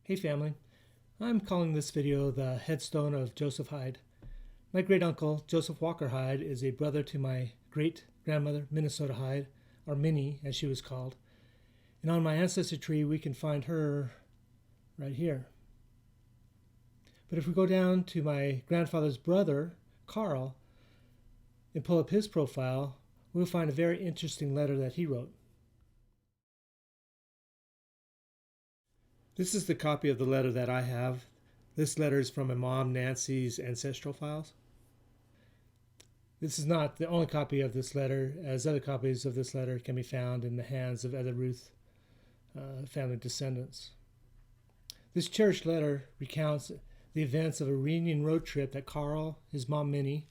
Hey family, I'm calling this video the Headstone of Joseph Hyde. My great uncle, Joseph Walker Hyde, is a brother to my great grandmother, Minnesota Hyde, or Minnie as she was called. And on my ancestry tree we can find her right here. But if we go down to my grandfather's brother, Carl, and pull up his profile, we'll find a very interesting letter that he wrote. This is the copy of the letter that I have. This letter is from my mom, Nancy's ancestral files. This is not the only copy of this letter, as other copies of this letter can be found in the hands of other Ruth family descendants. This cherished letter recounts the events of a reunion road trip that Carl, his mom Minnie,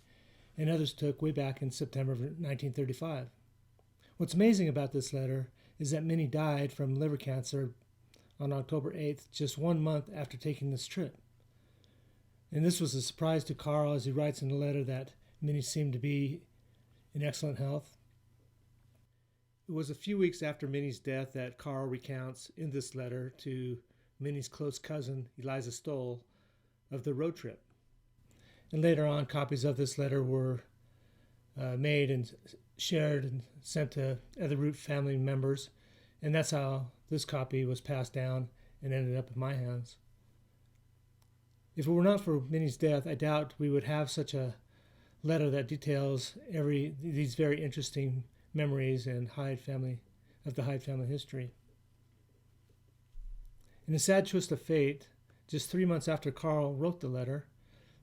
and others took way back in September of 1935. What's amazing about this letter is that Minnie died from liver cancer on October 8th, just 1 month after taking this trip. And this was a surprise to Carl as he writes in the letter that Minnie seemed to be in excellent health. It was a few weeks after Minnie's death that Carl recounts in this letter to Minnie's close cousin, Eliza Stoll, of the road trip. And later on, copies of this letter were made and shared and sent to other Root family members. And that's how this copy was passed down and ended up in my hands. If it were not for Minnie's death, I doubt we would have such a letter that details these very interesting memories and the Hyde family history. In a sad twist of fate, just 3 months after Carl wrote the letter,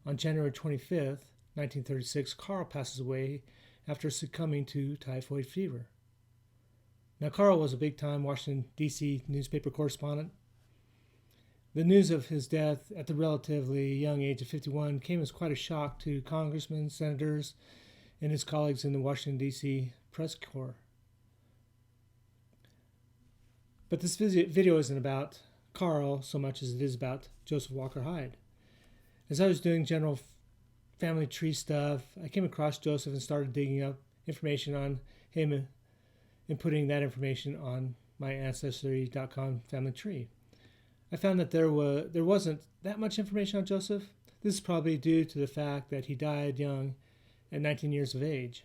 on January 25th, 1936, Carl passes away after succumbing to typhoid fever. Now, Carl was a big-time Washington, D.C. newspaper correspondent. The news of his death at the relatively young age of 51 came as quite a shock to congressmen, senators, and his colleagues in the Washington, D.C. press corps. But this video isn't about Carl so much as it is about Joseph Walker Hyde. As I was doing general family tree stuff, I came across Joseph and started digging up information on him and putting that information on my Ancestry.com family tree. I found that there wasn't that much information on Joseph. This is probably due to the fact that he died young at 19 years of age.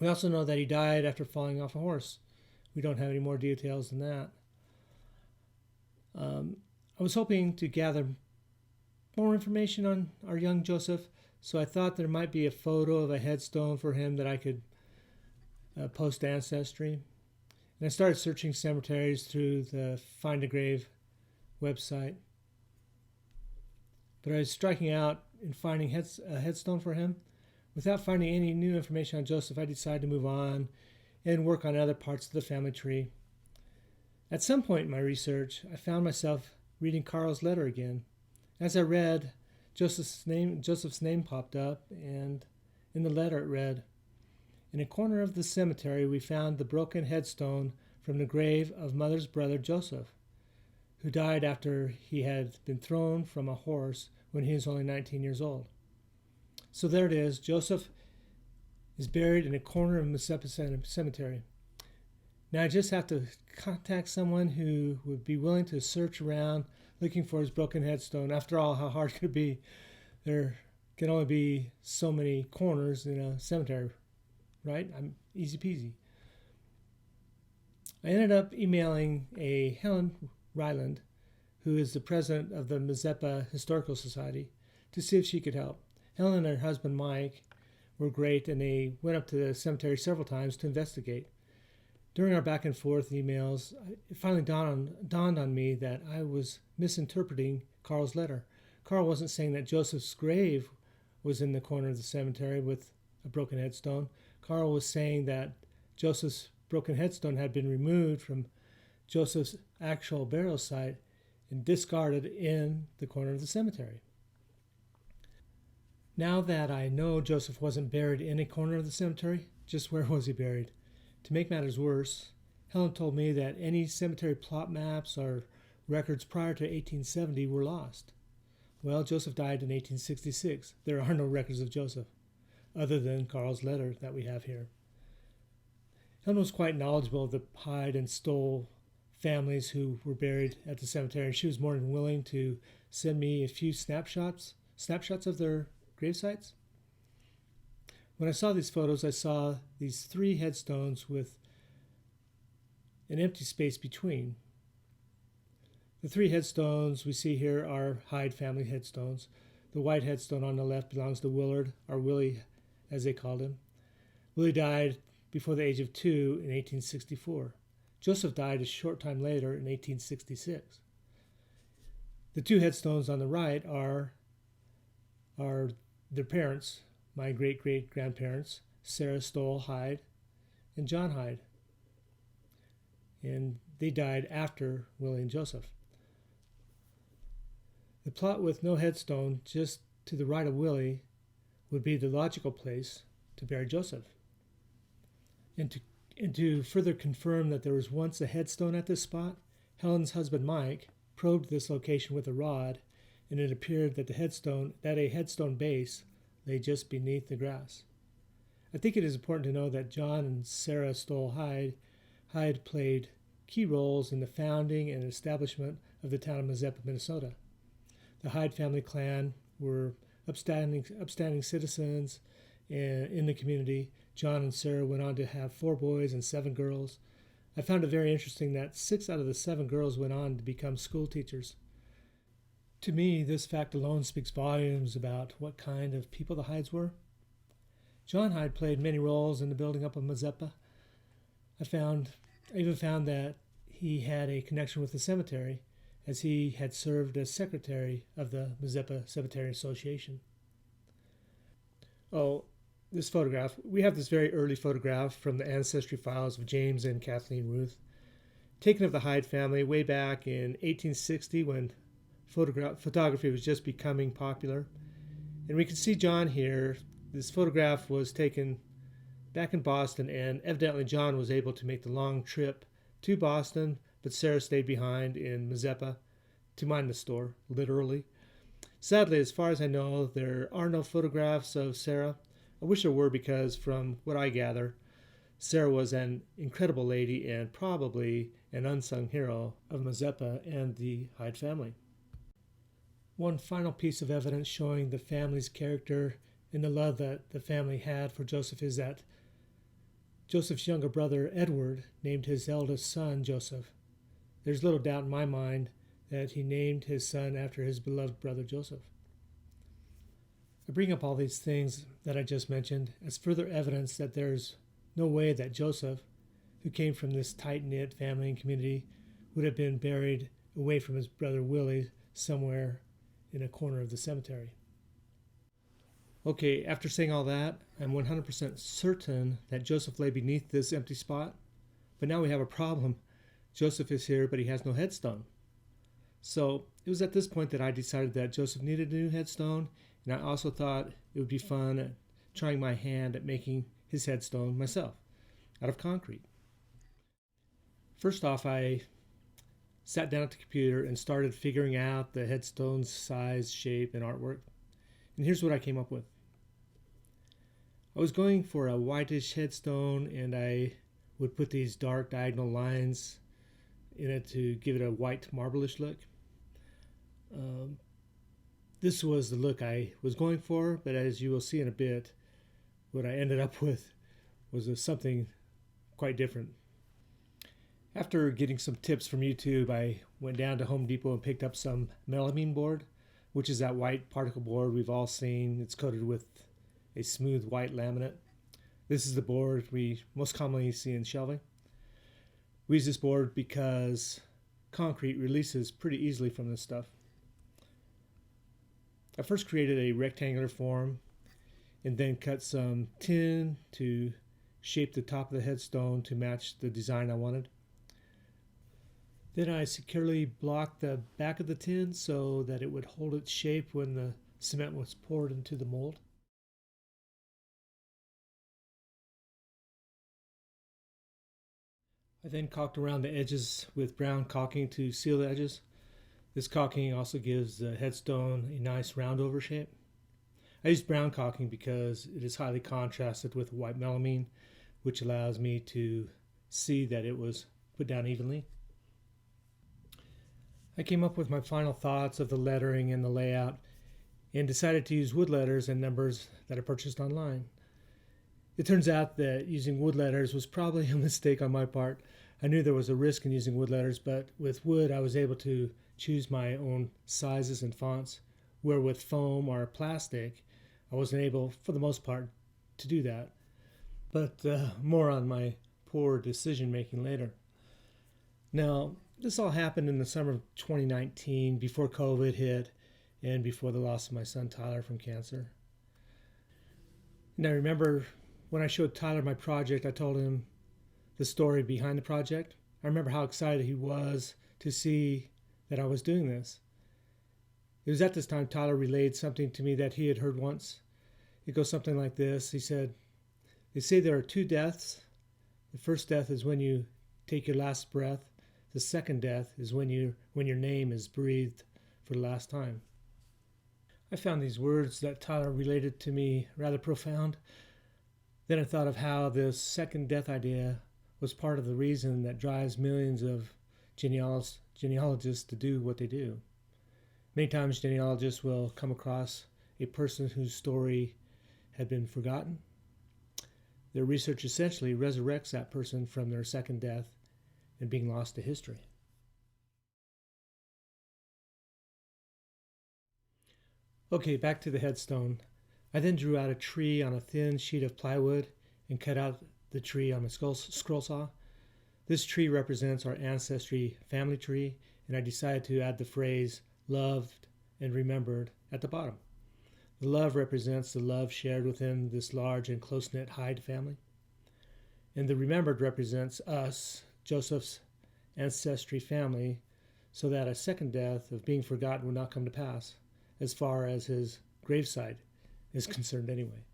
We also know that he died after falling off a horse. We don't have any more details than that. I was hoping to gather more information on our young Joseph, so I thought there might be a photo of a headstone for him that I could post to Ancestry. And I started searching cemeteries through the Find a Grave website. But I was striking out and finding a headstone for him. Without finding any new information on Joseph, I decided to move on and work on other parts of the family tree. At some point in my research, I found myself reading Carl's letter again. As I read, Joseph's name popped up, and in the letter it read, "In a corner of the cemetery we found the broken headstone from the grave of Mother's brother Joseph, who died after he had been thrown from a horse when he was only 19 years old." So there it is. Joseph is buried in a corner of Mississippi Cemetery. Now I just have to contact someone who would be willing to search around looking for his broken headstone. After all, how hard could it be? There can only be so many corners in a cemetery, right? I'm easy peasy. I ended up emailing a Helen Ryland, who is the president of the Mazeppa Historical Society, to see if she could help. Helen and her husband Mike were great, and they went up to the cemetery several times to investigate. During our back and forth emails, it finally dawned on me that I was misinterpreting Carl's letter. Carl wasn't saying that Joseph's grave was in the corner of the cemetery with a broken headstone. Carl was saying that Joseph's broken headstone had been removed from Joseph's actual burial site and discarded in the corner of the cemetery. Now that I know Joseph wasn't buried in a corner of the cemetery, just where was he buried? To make matters worse, Helen told me that any cemetery plot maps or records prior to 1870 were lost. Well, Joseph died in 1866. There are no records of Joseph, other than Carl's letter that we have here. Helen was quite knowledgeable of the Hyde and Stoll families who were buried at the cemetery, and she was more than willing to send me a few snapshots of their grave sites. When I saw these photos, I saw these 3 headstones with an empty space between. The 3 headstones we see here are Hyde family headstones. The white headstone on the left belongs to Willard, or Willie as they called him. Willie died before the age of 2 in 1864. Joseph died a short time later in 1866. The 2 headstones on the right are their parents, my great-great-grandparents, Sarah Stoll Hyde and John Hyde. And they died after Willie and Joseph. The plot with no headstone just to the right of Willie would be the logical place to bury Joseph. And to further confirm that there was once a headstone at this spot, Helen's husband Mike probed this location with a rod, and it appeared that a headstone base lay just beneath the grass. I think it is important to know that John and Sarah Stoll Hyde played key roles in the founding and establishment of the town of Mazeppa, Minnesota. The Hyde family clan were upstanding citizens in the community. John and Sarah went on to have 4 boys and 7 girls. I found it very interesting that 6 out of the 7 girls went on to become school teachers. To me, this fact alone speaks volumes about what kind of people the Hydes were. John Hyde played many roles in the building up of Mazeppa. I even found that he had a connection with the cemetery, as he had served as secretary of the Mazeppa Cemetery Association. Oh, this photograph. We have this very early photograph from the ancestry files of James and Kathleen Ruth, taken of the Hyde family way back in 1860 when photography was just becoming popular. And we can see John here. This photograph was taken back in Boston, and evidently John was able to make the long trip to Boston, but Sarah stayed behind in Mazeppa to mind the store, literally. Sadly, as far as I know, there are no photographs of Sarah. I wish there were, because from what I gather, Sarah was an incredible lady and probably an unsung hero of Mazeppa and the Hyde family. One final piece of evidence showing the family's character and the love that the family had for Joseph is that Joseph's younger brother, Edward, named his eldest son Joseph. There's little doubt in my mind that he named his son after his beloved brother Joseph. I bring up all these things that I just mentioned as further evidence that there's no way that Joseph, who came from this tight-knit family and community, would have been buried away from his brother Willie somewhere in a corner of the cemetery. Okay, after saying all that, I'm 100% certain that Joseph lay beneath this empty spot. But now we have a problem. Joseph is here, but he has no headstone. So it was at this point that I decided that Joseph needed a new headstone, and I also thought it would be fun trying my hand at making his headstone myself, out of concrete. First off, I sat down at the computer and started figuring out the headstone's size, shape, and artwork. And here's what I came up with. I was going for a whitish headstone, and I would put these dark diagonal lines in it to give it a white marble-ish look. This was the look I was going for, but as you will see in a bit, what I ended up with was something quite different. After getting some tips from YouTube, I went down to Home Depot and picked up some melamine board, which is that white particle board we've all seen. It's coated with a smooth white laminate. This is the board we most commonly see in shelving. We use this board because concrete releases pretty easily from this stuff. I first created a rectangular form and then cut some tin to shape the top of the headstone to match the design I wanted. Then I securely blocked the back of the tin so that it would hold its shape when the cement was poured into the mold. I then caulked around the edges with brown caulking to seal the edges. This caulking also gives the headstone a nice round over shape. I used brown caulking because it is highly contrasted with white melamine, which allows me to see that it was put down evenly. I came up with my final thoughts of the lettering and the layout and decided to use wood letters and numbers that I purchased online. It turns out that using wood letters was probably a mistake on my part. I knew there was a risk in using wood letters, but with wood I was able to choose my own sizes and fonts, where with foam or plastic I wasn't able, for the most part, to do that. But more on my poor decision making later. Now, this all happened in the summer of 2019, before COVID hit and before the loss of my son Tyler from cancer. And I remember when I showed Tyler my project, I told him the story behind the project. I remember how excited he was to see that I was doing this. It was at this time Tyler relayed something to me that he had heard once. It goes something like this. He said, "They say there are two deaths. The first death is when you take your last breath. The second death is when your name is breathed for the last time." I found these words that Tyler related to me rather profound. Then I thought of how this second death idea was part of the reason that drives millions of genealogists to do what they do. Many times genealogists will come across a person whose story had been forgotten. Their research essentially resurrects that person from their second death and being lost to history. Okay, back to the headstone. I then drew out a tree on a thin sheet of plywood and cut out the tree on my scroll saw. This tree represents our ancestry family tree, and I decided to add the phrase "loved and remembered" at the bottom. The love represents the love shared within this large and close-knit Hyde family. And the remembered represents us, Joseph's ancestry family, so that a second death of being forgotten would not come to pass, as far as his gravesite is concerned anyway.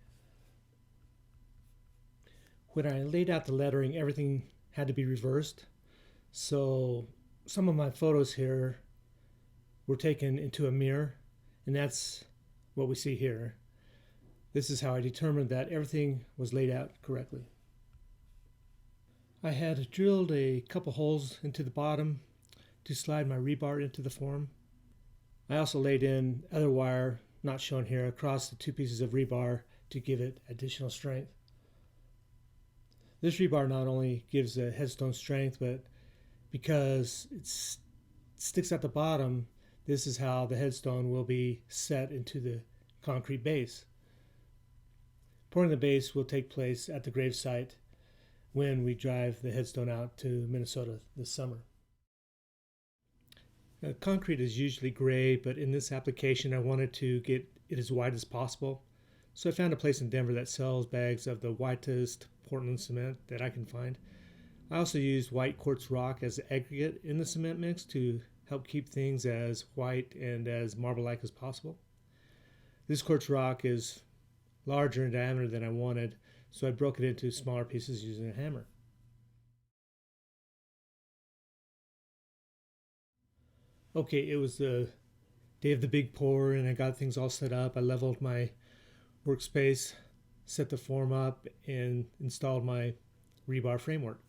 When I laid out the lettering, everything had to be reversed. So some of my photos here were taken into a mirror, and that's what we see here. This is how I determined that everything was laid out correctly. I had drilled a couple holes into the bottom to slide my rebar into the form. I also laid in other wire, not shown here, across the two pieces of rebar to give it additional strength. This rebar not only gives the headstone strength, but because it sticks at the bottom, this is how the headstone will be set into the concrete base. Pouring the base will take place at the gravesite when we drive the headstone out to Minnesota this summer. Concrete is usually gray, but in this application I wanted to get it as white as possible. So I found a place in Denver that sells bags of the whitest Portland cement that I can find. I also used white quartz rock as the aggregate in the cement mix to help keep things as white and as marble-like as possible. This quartz rock is larger in diameter than I wanted, so I broke it into smaller pieces using a hammer. Okay, it was the day of the big pour and I got things all set up. I leveled my workspace, set the form up, and installed my rebar framework.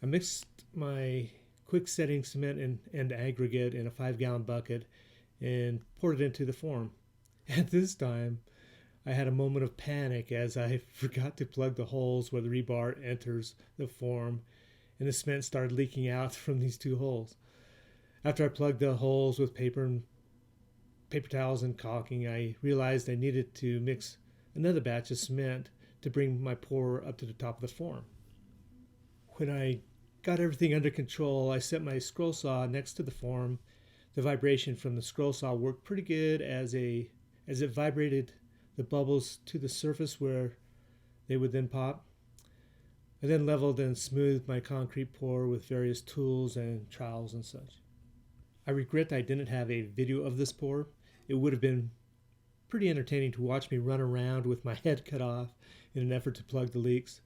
I mixed my quick setting cement and aggregate in a 5-gallon bucket and poured it into the form. At this time, I had a moment of panic as I forgot to plug the holes where the rebar enters the form, and the cement started leaking out from these two holes. After I plugged the holes with paper towels and caulking, I realized I needed to mix another batch of cement to bring my pour up to the top of the form. When I got everything under control, I set my scroll saw next to the form. The vibration from the scroll saw worked pretty good as it vibrated the bubbles to the surface where they would then pop. I then leveled and smoothed my concrete pour with various tools and trowels and such. I regret I didn't have a video of this pour. It would have been pretty entertaining to watch me run around with my head cut off in an effort to plug the leaks.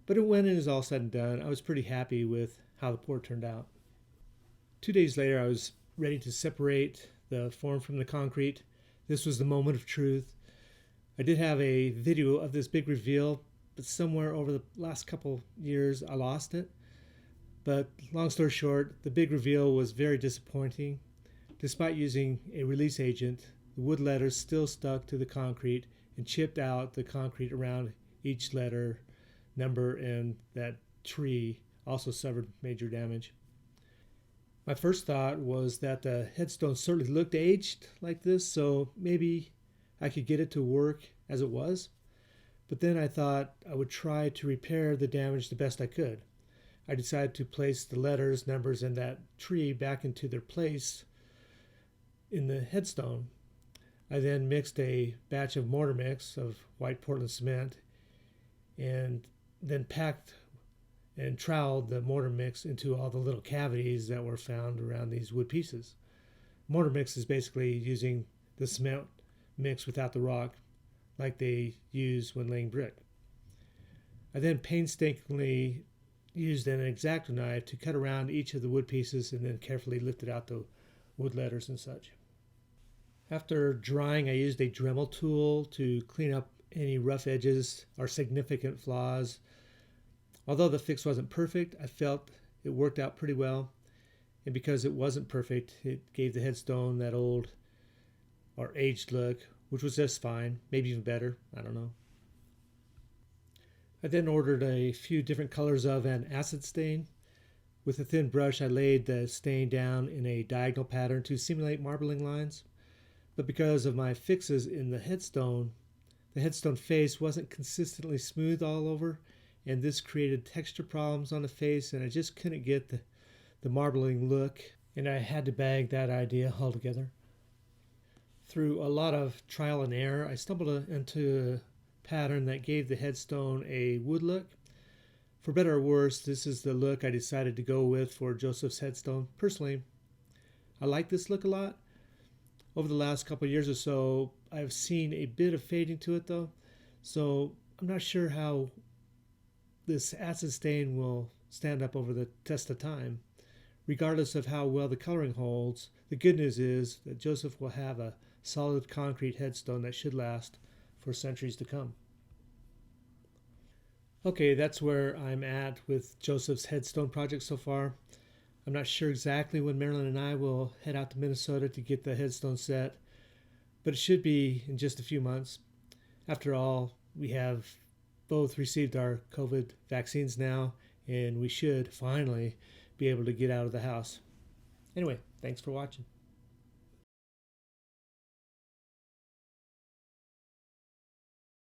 But when it is all said and done, I was pretty happy with how the pour turned out. 2 days later, I was ready to separate the form from the concrete. This was the moment of truth. I did have a video of this big reveal, but somewhere over the last couple years, I lost it. But long story short, the big reveal was very disappointing. Despite using a release agent, the wood letters still stuck to the concrete and chipped out the concrete around each letter, number, and that tree also suffered major damage. My first thought was that the headstone certainly looked aged like this, so maybe I could get it to work as it was. But then I thought I would try to repair the damage the best I could. I decided to place the letters, numbers, and that tree back into their place in the headstone. I then mixed a batch of mortar mix of white Portland cement and then packed and troweled the mortar mix into all the little cavities that were found around these wood pieces. Mortar mix is basically using the cement mix without the rock, like they use when laying brick. I then painstakingly used an X-Acto knife to cut around each of the wood pieces and then carefully lifted out the wood letters and such. After drying, I used a Dremel tool to clean up any rough edges or significant flaws. Although the fix wasn't perfect, I felt it worked out pretty well. And because it wasn't perfect, it gave the headstone that old or aged look, which was just fine, maybe even better, I don't know. I then ordered a few different colors of an acid stain. With a thin brush, I laid the stain down in a diagonal pattern to simulate marbling lines. But because of my fixes in the headstone face wasn't consistently smooth all over, and this created texture problems on the face, and I just couldn't get the marbling look, and I had to bag that idea altogether. Through a lot of trial and error, I stumbled into a pattern that gave the headstone a wood look. For better or worse, this is the look I decided to go with for Joseph's headstone. Personally, I like this look a lot. Over the last couple of years or so, I've seen a bit of fading to it though, so I'm not sure how this acid stain will stand up over the test of time. Regardless of how well the coloring holds, the good news is that Joseph will have a solid concrete headstone that should last for centuries to come. Okay, that's where I'm at with Joseph's headstone project so far. I'm not sure exactly when Marilyn and I will head out to Minnesota to get the headstone set, but it should be in just a few months. After all, we have both received our COVID vaccines now, and we should finally be able to get out of the house. Anyway, thanks for watching.